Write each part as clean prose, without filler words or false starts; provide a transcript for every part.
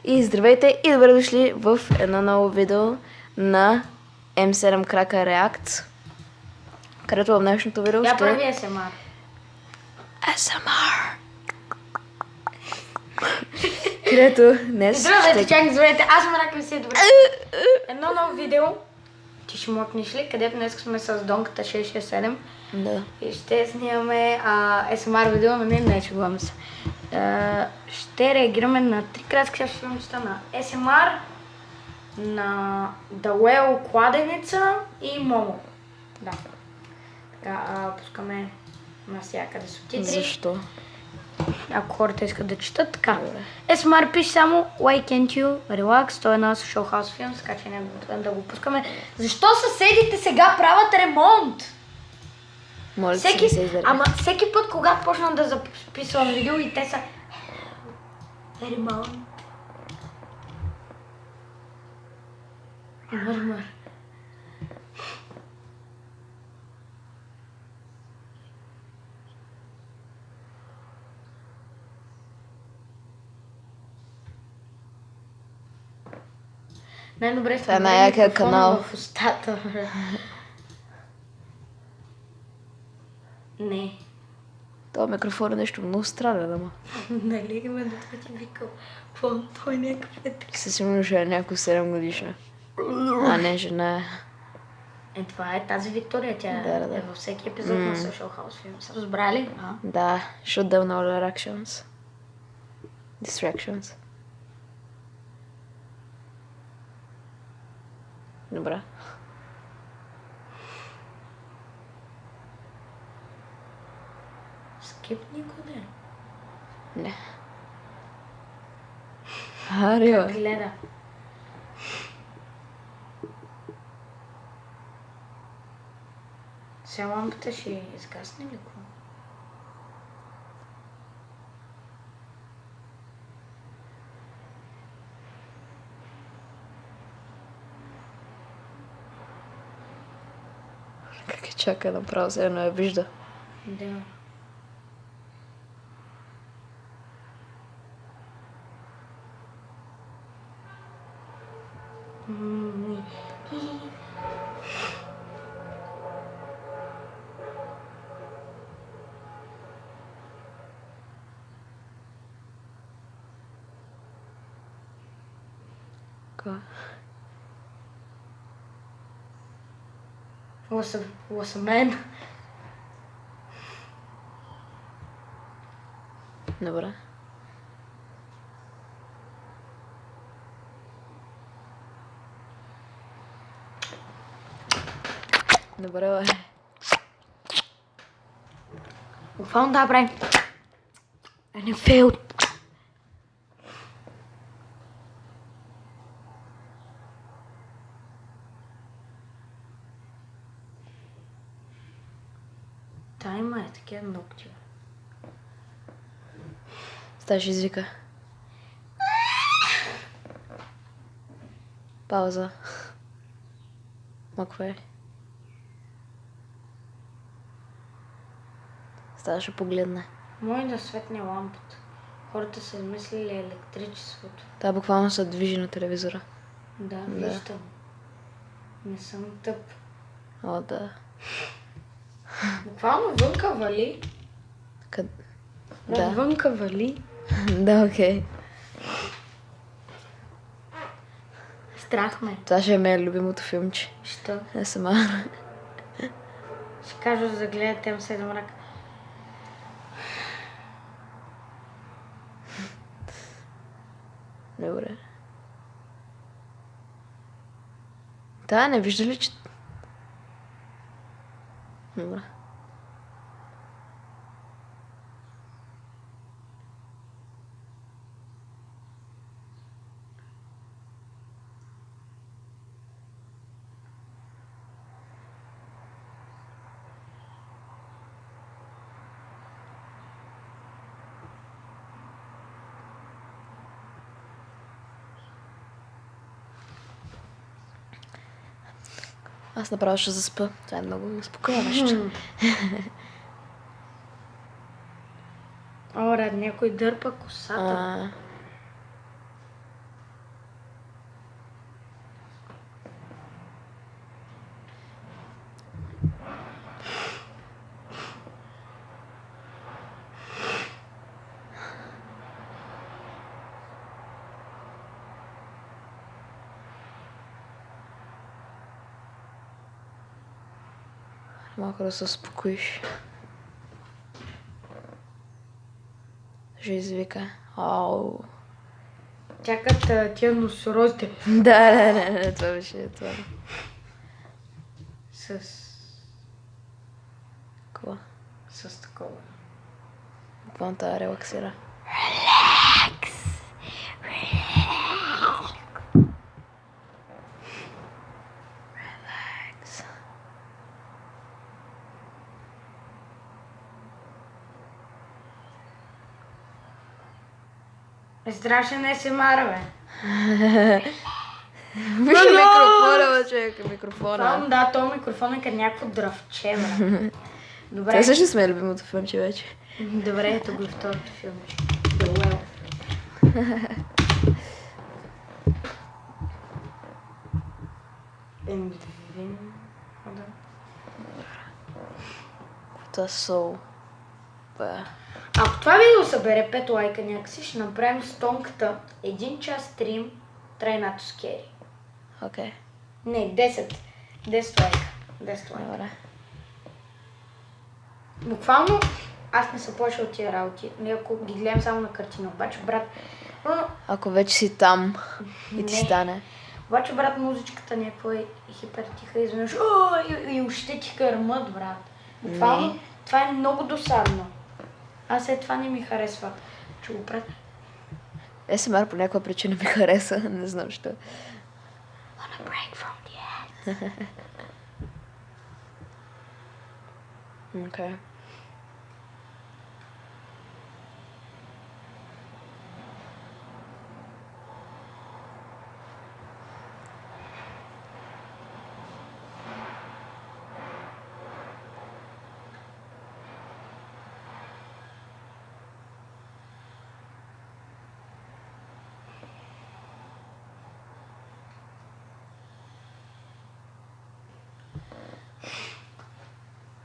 И здравейте и добре дошли в едно ново видео на M7 Cracker Reacts, където в днешното видео Я ще... прави ASMR. ASMR! Където днес Здравейте, ще... чакай, здравейте, аз съм Рак Веси, добре. Едно ново видео. Ти ще мокнеш ли? Където днес сме с Донката 667. Да. И ще снимаме ASMR видео, но не шегувам се. Ще реагираме на 3 кратки филмчета на ASMR, на The Whale кладенеца и Момо. Да. Така, пускаме навсякъде субтитри. Защо? Ако хората искат да четат, така. ASMR пише само Why can't you relax? Той е на Social House Films, така че не да го пускаме. Защо съседите сега правят ремонт? Моля да се издаде. Ама всеки път, когато почнам да записвам видео и те са ремонт. Мърмър. Най-добре Това е най-якия канал. В устата. Не. Това микрофон е нещо много странно, ама. Нали има да това ти викал. Той някакъв е така. Със сигурно ще е някой 7 годишна. А не, жена е. Това е тази Виктория, тя е във всеки епизод на Social House Films. Разбрали? Да, shutdown all directions. Distractions. Добре. Скип никъде. Не. Арио. Гледа. Сега лампата ще изгасне ли какво? Как е чака направо, се едно я вижда. Да. Какво? Was a man. Добре. Добре, бе. Буквално да правим. And it failed. Та има е такива ногти. Сташ извика. Пауза. Ма какво е? Става ще погледне. Може да светне лампата. Хората са измислили електричеството. Та буквално се движи на телевизора. Да, виждам. Не съм тъп. О, да. Буквално вънка вали. Да. Вънка вали. Да, окей. Страх ме. Това ще е ме любимото филмче. Що? ASMR. Ще кажа за гледате М7 мрак. Добре. Да, не вижда ли, че... Добре. Аз направо ще заспа. Това е много успокояващо. Ора, някой дърпа косата. Малко да се успокоиш. Ще извика. Ау. Чакат тия носорозите Да, това беше това. с Какво? такова. Буквално това релаксира. Релакс. Страшен СМР, бе. Виж микрофона, бе, човек, микрофона. Там, да, този микрофон е като някакво дръвче, бе. Добре. Това също сме любимото филмче вече. Добре, ето го и второто филмче. The Well. Еми, да видим. Да. Това Soul. Ба. Ако това видео събере 5 лайка някакси, ще направим с Тонката 1 час стрим Try Not to Scary. Окей. Не, 10. 10 лайка. 10 лайка. Добре. Буквално аз не съм плашил от тия работи, но ако ги гледам само на картина. Обаче, брат, Ако вече си там и ти Не. стане. обаче, брат, музичката някаква е хипер тиха, изведнъж и ушите ти кърмат, брат. Буквално, Не. това е много досадно. Аз това не ми харесва. Ще го правя. ASMR по някаква причина ми хареса, не знам защо. Wanna break from the end. Окей.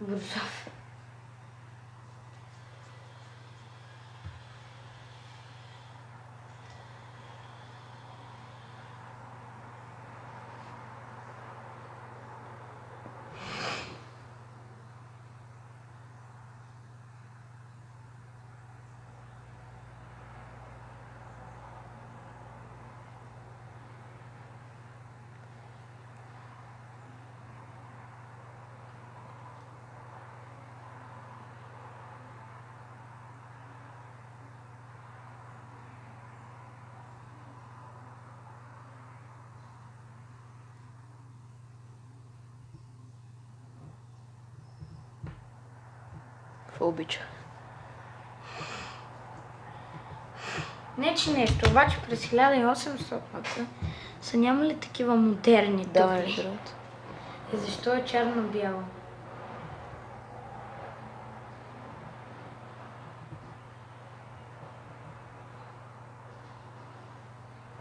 Борисов. Какво обича? Не, че нещо, обаче през 1800-та са нямали такива модерни Давай дубли. ли другото? И защо е черно-бяло?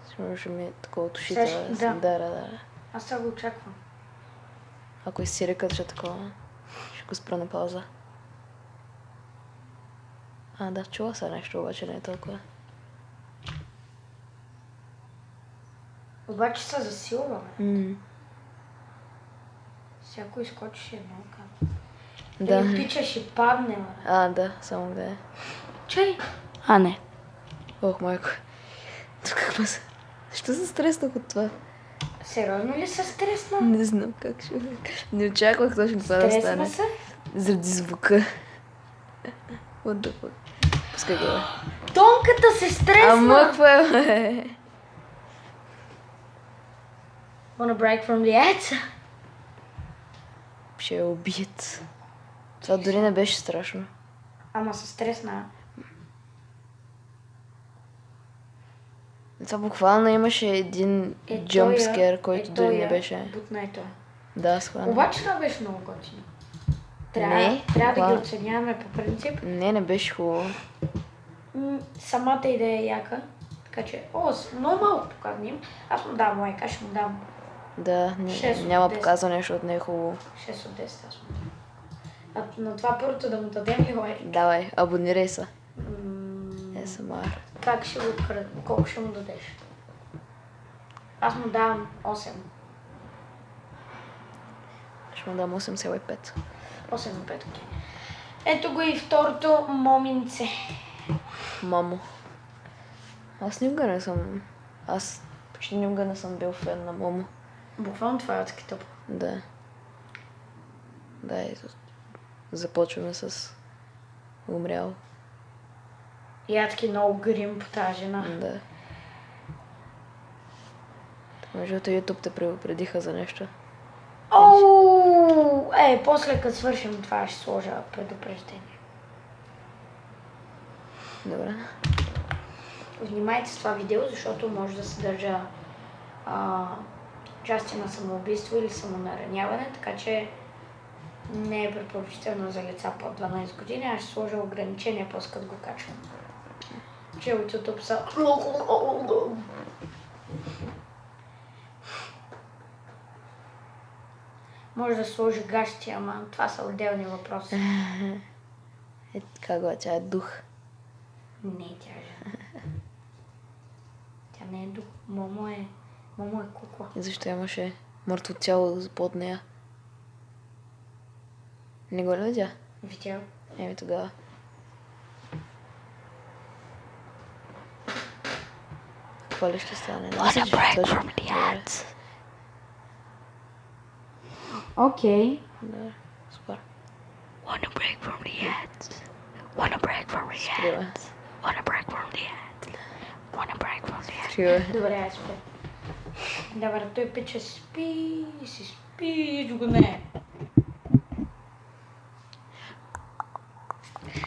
Сигурно ще ми е такова от ушите. Сега ще- да. Да. Аз сега го очаквам. Ако си рекът, ще такова. Ще го спра на пауза. Да, чула са нещо, обаче не е толкова. Обаче се засилва, бе. М. Всяко изкочиш едно към. Да. Или пича ще падне, бе. Да, само да е. Чай. А, не. Ох, майко. Тук какво са? Защо се стреснах от това? Сериозно ли се стресна? Не знам как ще... Не очаквах точно това да Стресна стане. се? Заради звука. What the fuck? Пускай го, бе. Тонката се стресна! Ама какво е, бе? Wanna break from the edge? Ще я убият. Това дори не беше страшно. Ама се стресна. Това буквално имаше един джъмпскер, който дори не беше. Бутна е това. Да, схвана. Обаче това беше много готино. Не, Трябва да това- ги оценяваме по принцип. Не беше хубаво. Самата идея е яка. Така че, много малко показвам. Аз му дам лайк, аз ще му дам Да, 6 от няма 10. показано нещо от нея хубаво. 6 от 10. Аз му дам. А на това първото да му дадем ли лайк? Давай, абонирай се. М, ASMR. Как ще го открадем? Колко ще му дадеш? Аз му давам 8. Ще му дам 8,5. 8 на 5, окей. Ето го и второто моминце. Мамо. Аз никога не съм... Аз почти никога не съм бил фен на Момо. Буквално това е адски тъпо. Да. Да, и започваме с умрял. И адски много грим по тази жена. Да. Между YouTube те предупредиха за нещо. Оу! После като свършим това ще сложа предупреждение. Добре. Внимайте с това видео, защото може да съдържа части на самоубийство или самонараняване, така че не е препоръчително за лица под 12 години. Аз ще сложа ограничения после като го качвам. Че от YouTube са... Може да сложи гащи, ама това са отделни въпроси. Е, така го, тя е дух. Не, тя е жена. Тя не е дух. Момо е кукла. И защо имаше мъртво тяло под нея? Не го ли видя? Видя. Еми тогава. Какво ли ще стане? What a break from the ads. Окей. Да, супер. Wanna break from the ads. Wanna break from the Скрива. ads. Wanna break from the ads. Wanna break from the ads. Скрива. Добре, аз спя. Добре, той пича спи, си спи, го не.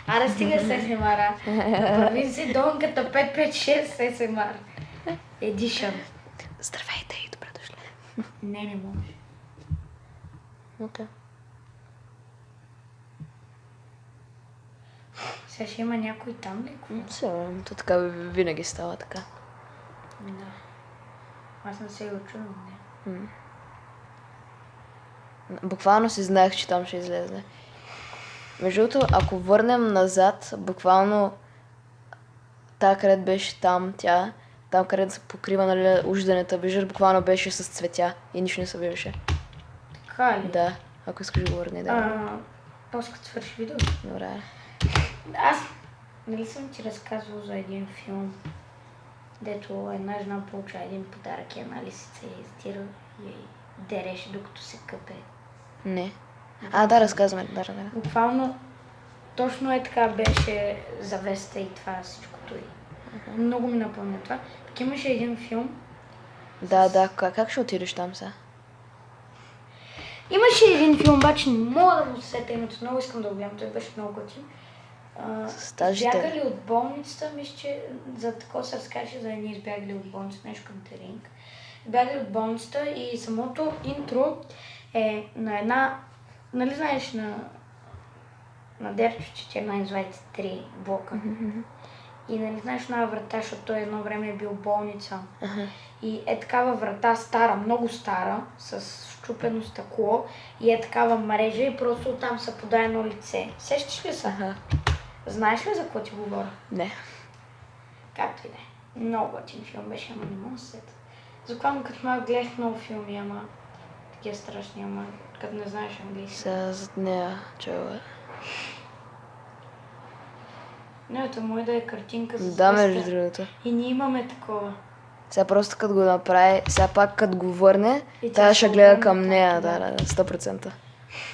Аре стига с СМР-а. Направи си донката 556 СМР. Edition. Здравейте и добре дошли. Не може. Окей. Сега ще има някой там ли? Все, то така винаги става така. Да. Аз не се и очудвам, не. Буквално си знаех, че там ще излезе. Между другото, ако върнем назад, буквално та, където беше там, там където се покрива, нали, уждането, виждаш, буквално беше с цветя и нищо не се виждаше. Така ли? Да, ако искаш да го върни, да. После като свърши видео. Добре. Аз, нали съм ти разказвал за един филм, дето една жена получа един подарък и една лисица я издира и дереше докато се къпе. Не. Да, разказваме. Да. Буквално точно е така беше завеста и това всичкото. Много ми напомня това. Пък имаше един филм. Да, как ще отидеш там сега? Имаше един филм, обаче не мога да го сета името. Много искам да го гледам, той беше много готин. Избягали от болницата, мисля, че за такова се разкаже за едни избягали от болницата, нещо към Теринг. Избягали от болницата и самото интро е на една, нали знаеш на Дерчо 1423 блока. И нали знаеш на врата, защото той едно време е бил болница. И е такава врата стара, много стара, с щупено стъкло и е такава мрежа и просто оттам се подае едно лице. Сещаш ли се? Знаеш ли за какво ти говоря? Не. Както и да е. Много готин филм беше, ама не мога да се сета. Буквално като малък гледах много филми, ама такива страшни, ама като не знаеш английски. Сега зад нея чува. Неето му да е картинка с Да, звезда. между другото. И ние имаме такова. Сега просто като го направи, сега пак като го върне, И тя тя ще ще гледа обърне към така, нея, да. да, 100%.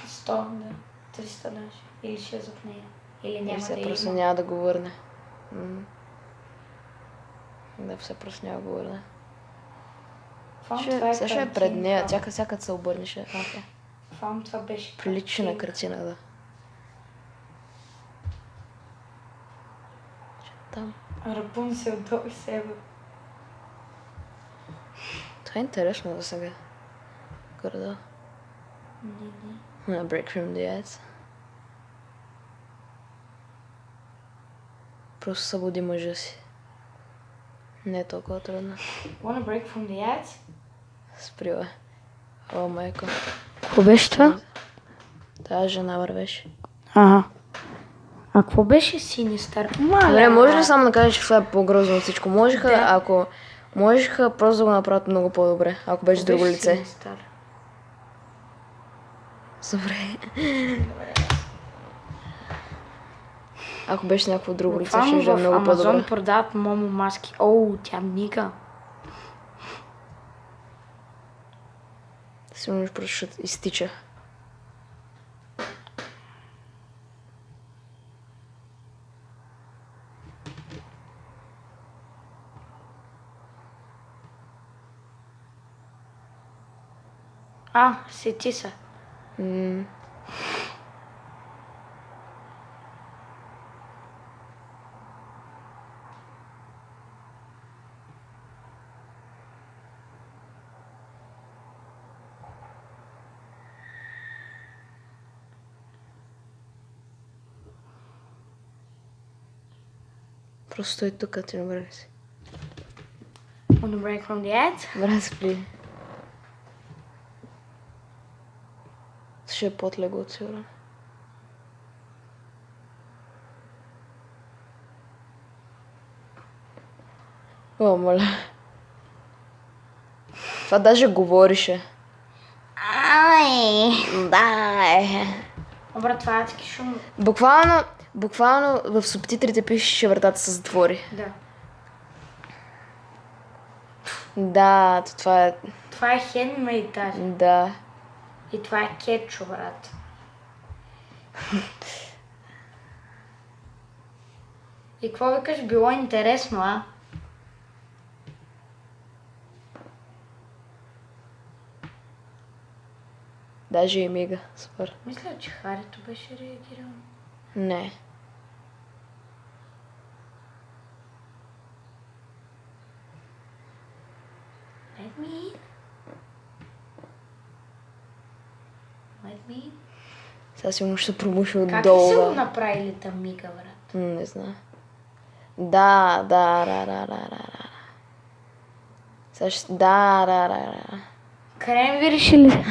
100, да. 300 даже. Или ще е зад нея. Или няма Все да просто има. няма да го върне. Да, все просто няма да го върне. Това е Сега ще е пред нея, тя като се обърнеше. Това беше Прилича на картина, да. Там. Рапунцел долу себе. Това е интересно за сега. Горе-долу. Не. Break from the ads. Просто събуди мъжа си. Не е толкова трудно. Wanna break from the ads? Сприла. О, майко. Какво беше това? Тая жена вървеше. Ага. А какво беше Синистър? Добре, може ли само да кажеш, че това е по-грозно от всичко? Ако можеха просто да го направят много по-добре, ако беше с друго лице. Синистър? Добре. Добре. Ако беше някакво друго лице, Буквално ще е в много Амазон по-добре. продават момо маски. Оу, тя мига. Сигурно просто ще изтича. Сети се. М. Просто стой тук, ти не си. On the break from the ad. Добре, спри. Ще е по-лего от сигурно. О, моля. Това даже говорише. Ай! Да. Добре, това е адски шум. Буквално в субтитрите пише, че вратата се затвори. Да. Да, това е... Това е хендмейд даже. Да. И това е кетчо, брат. И какво викаш, било интересно, а? Даже и мига. Супер. Мисля, че Харито беше реагирал. Не. Let me in. Let me in. Сега сигурно ще промуши Как ли отдолу. са го Да. направили там мига, брат? Не знам. Да. Сега ще... Да. Крем ви решили?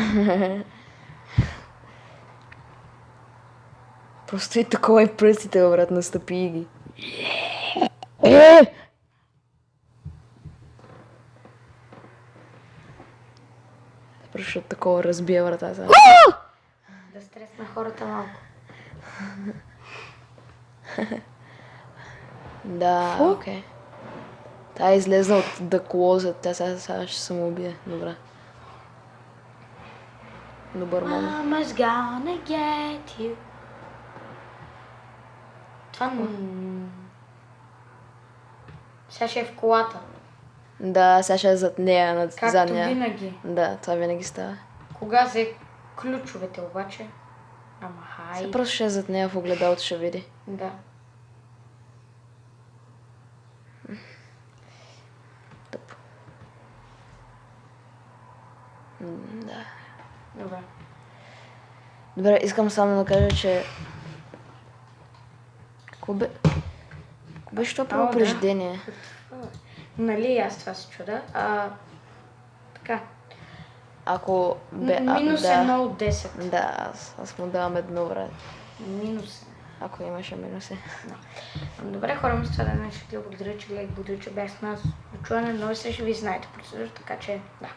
Просто и такова и пръстите, брат, настъпи ги. Просто такова разбия вратата. Да стресна хората малко. Да, окей. Тя е излезна от The Closet, тя сега ще се му убие. Добре. Добър момент. Mama's gonna get you. Това... Сега ще е в колата. Да, сега ще е зад нея, над Както задния. винаги. Да, това винаги става. Кога взе ключовете обаче? Ама хай. Сега просто ще е зад нея в огледалото, ще види. Да. Тъп. Да. Добре. Добре, искам само да кажа, че... Кое беше това да. предупреждение? Нали, аз това се чуда. Така. Ако... Минус да. 1 от 10. Да, аз му давам едно, брат. Минус. Ако имаше минуси. Добре, хора, мисля това да не ще ти благодаря, че гледах, благодаря, че бях с нас. До чуване, нови срещи, ви знаете процедура, така че да.